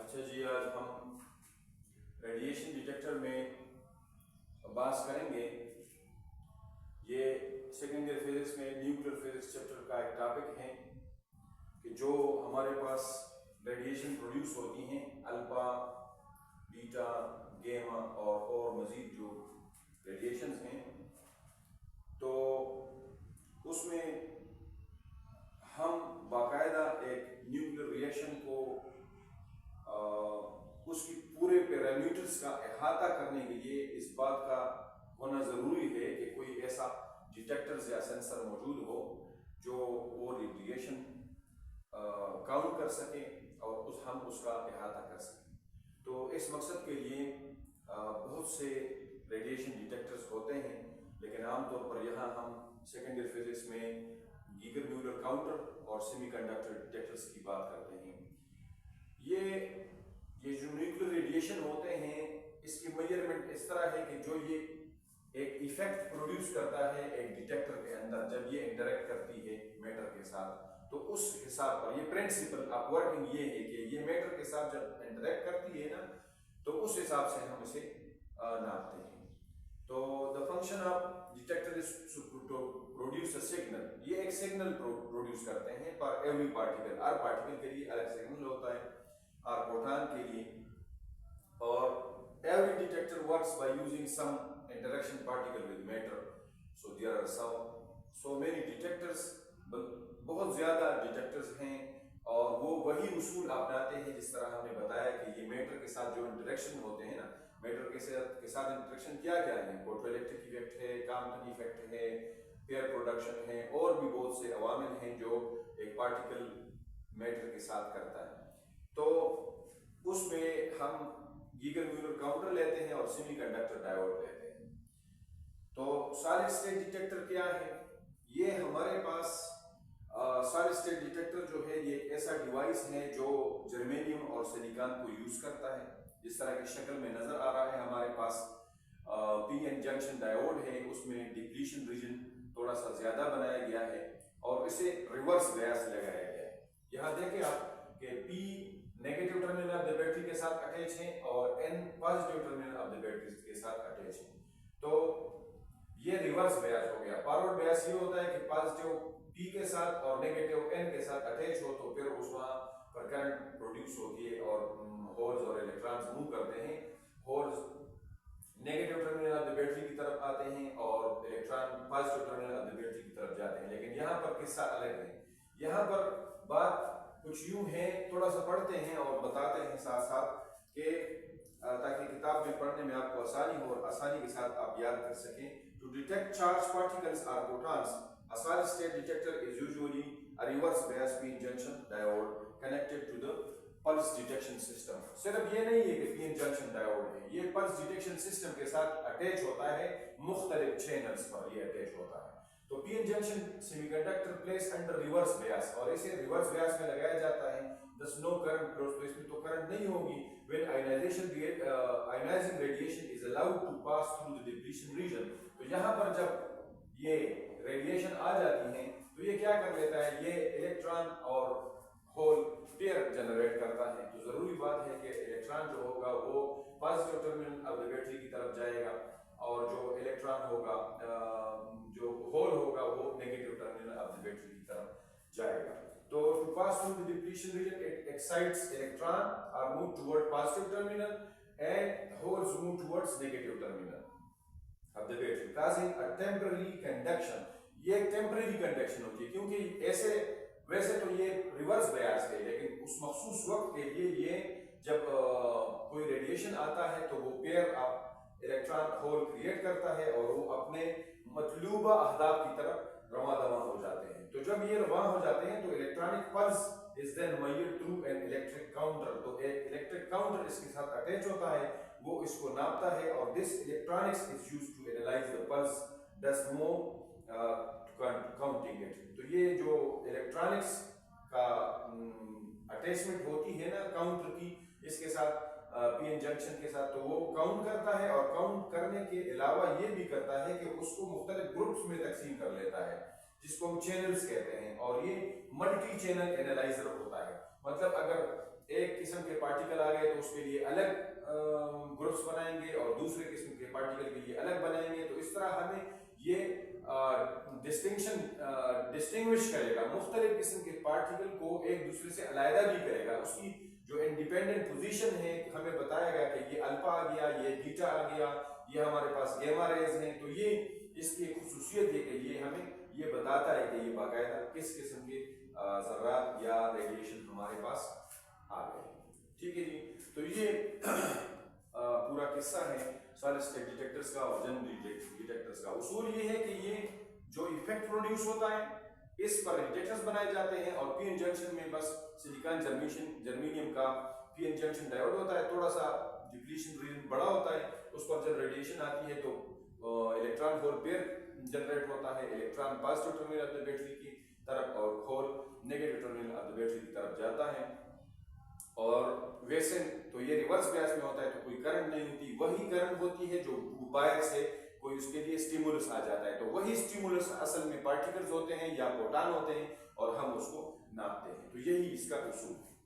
अच्छा जी, आज हम रेडिएशन डिटेक्टर में बात करेंगे। ये सेकेंड ईयर फिजिक्स में न्यूक्लियर फिजिक्स चैप्टर का एक टॉपिक है कि जो हमारे पास रेडिएशन प्रोड्यूस होती हैं, अल्फा, बीटा, गेमा और मज़ीद जो रेडिएशंस हैं, तो उसमें हम बाकायदा एक न्यूक्लियर रिएक्शन को उसकी पूरे पैरामीटर्स का अहाता करने के लिए इस बात का होना ज़रूरी है कि कोई ऐसा डिटेक्टर्स या सेंसर मौजूद हो जो वो रेडिएशन काउंट कर सके और हम उसका अहाता कर सकें। तो इस मकसद के लिए बहुत से रेडिएशन डिटेक्टर्स होते हैं, लेकिन आमतौर पर यहाँ हम सेकेंड ईयर फिजिक्स में गीगर म्यूलर काउंटर और सेमीकंडक्टर डिटेक्टर्स की बात करते हैं। ये जो न्यूक्लियर रेडिएशन होते हैं, इसकी मेजरमेंट इस तरह है कि जो ये एक इफेक्ट प्रोड्यूस करता है एक डिटेक्टर के अंदर जब ये इंटरेक्ट करती है मैटर के साथ, तो उस हिसाब पर ये प्रिंसिपल ऑफ वर्किंग ये है कि ये मैटर के साथ जब इंटरेक्ट करती है ना, तो उस हिसाब से हम इसे नापते हैं। तो the function of detector is to produce a signal. ये एक सिग्नल प्रोड्यूस करते हैं पर एवरी पार्टिकल। हर पार्टिकल के लिए अलग सिग्नल होता है, और प्रोटॉन के लिए। और every detector works by using some interaction particle with matter. So there are so many detectors, बहुत ज़्यादा डिटेक्टर्स हैं, और वो वही उसूल अपनाते हैं जिस तरह हमने बताया कि ये मैटर के साथ जो इंटरेक्शन होते हैं ना, मैटर के साथ इंटरेक्शन क्या क्या है, फोटोइलेक्ट्रिक इफेक्ट है, कॉम्पटन इफेक्ट है, पेयर प्रोडक्शन है, और भी बहुत से अवामिल हैं जो एक पार्टिकल मैटर के साथ करता है। तो उसमें हम गीगर म्यूलर काउंटर लेते हैं और सेमीकंडक्टर डायोड लेते हैं। तो सॉलिड स्टेट डिटेक्टर क्या है? ये हमारे पास सॉलिड स्टेट डिटेक्टर जो है ये एक ऐसा डिवाइस है जो जर्मेनियम और सिलिकॉन को यूज करता है। जिस तरह की शक्ल में नजर आ रहा है, हमारे पास पीएन जंक्शन डायोड है, उसमें डिप्लीशन रीजन थोड़ा सा ज्यादा बनाया गया है और इसे रिवर्स बायस लगाया गया है। यहाँ देखें आप कि P negative terminal of the battery के साथ अटैच है और N positive terminal of the battery के साथ अटैच है। तो ये रिवर्स बायस हो गया। फॉरवर्ड बायस ये होता है कि पॉजिटिव पी के साथ और नेगेटिव एन के साथ अटैच हो तो फिर उस वहां पर करंट प्रोड्यूस होती है और होल्स और इलेक्ट्रॉन्स मूव करते हैं। Holes negative terminal of the battery की तरफ आते हैं और electron positive terminal of the battery की तरफ जाते हैं। लेकिन यहाँ पर किस्सा अलग है। यहाँ पर बात कुछ यूं है, थोड़ा सा पढ़ते हैं और बताते हैं साथ साथ कि ताकि किताब में पढ़ने में आपको आसानी हो और आसानी के साथ आप याद कर सकें। टू डिटेक्ट चार्ज पार्टिकल्स और protons, a solid state detector is usually a reverse bias PN junction diode connected to the pulse detection system. सिर्फ ये नहीं है कि पीएन जंक्शन डायोड है, ये पल्स डिटेक्शन सिस्टम के साथ अटैच होता है, मुख्तलिफ चैनल्स पर ये अटैच होता है। तो PN junction semiconductor place under reverse bias, और इसे रिवर्स बायस में लगाया जाता है। दस नो करंट फ्लोस, तो इसमें तो करंट नहीं होगी। When ionising radiation is allowed to pass through the depletion region, तो यहाँ पर जब ये रेडिएशन आ जाती है तो ये क्या कर लेता है, ये इलेक्ट्रॉन और होल पेयर जनरेट करता है। तो जरूरी बात है कि इलेक्ट्रॉन जो होगा वो positive terminal of the battery की तरफ जाएगा और जो इलेक्ट्रॉन होगा, जो होल होगा, वो negative terminal of the battery की तरफ जाएगा। तो to pass through the depletion region it excites electron are move toward positive terminal and holes move towards negative terminal of the battery causing a temporary conduction। ये temporary conduction होती है क्योंकि ऐसे वैसे तो ये रिवर्स बायस है, लेकिन उस मखसूस वक्त के लिए ये जब कोई रेडिएशन आता है तो वो pair of electron hole create करता है और वो अपने मतलूबा अहदाफ की तरफ रवां दवा हो जाते हैं। तो जब ये रवां हो जाते हैं तो electronic pulse is then measured through an electric counter. तो एक इलेक्ट्रिक काउंटर इसके साथ अटैच होता है, वो इसको नापता है और this electronics is used to analyse the pulse दस नो काउंटिंग इट। तो ये जो इलेक्ट्रॉनिक्स का अटैचमेंट होती है ना काउंटर की, इसके साथ पीएन जंक्शन के साथ, तो वो काउंट करता है और काउंट करने के अलावा ये भी करता है कि उसको मुख्तलिफ ग्रुप्स में तकसीम कर लेता है जिसको हम चैनल्स कहते हैं, और ये मल्टी चैनल एनालाइजर होता है। मतलब अगर एक किस्म के के पार्टिकल आ गए तो उसके लिए अलग ग्रुप्स बनाएंगे और दूसरे किस्म के पार्टिकल के लिए अलग बनाएंगे। तो इस तरह हमें ये डिस्टिंग्विश करेगा, मुख्तलिफ किस्म के पार्टिकल को एक दूसरे से अलहदा भी करेगा। उसकी जो इंडिपेंडेंट पोजीशन है, हमें बताया गया कि ये अल्फा आ गया, ये बीटा आ गया, ये हमारे पास गैमा रेज हैं। तो ये इसकी एक खुसूसियत है कि ये हमें ये बताता है कि ये बाकायदा किस किस्म के ज़र्रात या रेडिएशन हमारे पास आ गए। ठीक है जी, तो ये पूरा किस्सा है सॉलिड स्टेट डिटेक्टर्स का और जनरल डिटेक्टर्स का। उसूल ये है कि ये जो इफेक्ट प्रोड्यूस होता है इस पर डिटेक्टर्स बनाए जाते हैं और पीएन जंक्शन में बस सिलिकॉन जर्मेनियम का पीएन जंक्शन डायोड होता है, थोड़ा सा डिप्लीशन रीजन बड़ा होता है। उस पर जब रेडिएशन आती है तो इलेक्ट्रॉन होल पेयर जनरेट होता है, electron positive terminal of the battery की तरफ और hole negative terminal of the battery की तरफ जाता है। और वैसे तो ये रिवर्स बैच में होता है तो कोई करंट नहीं होती, वही करंट होती है जो बाहर से कोई उसके लिए स्टिमुलस आ जाता है। तो वही स्टिमुलस असल में पार्टिकल्स होते हैं या प्रोटॉन होते हैं और हम उसको नापते हैं। तो यही इसका उसूल है।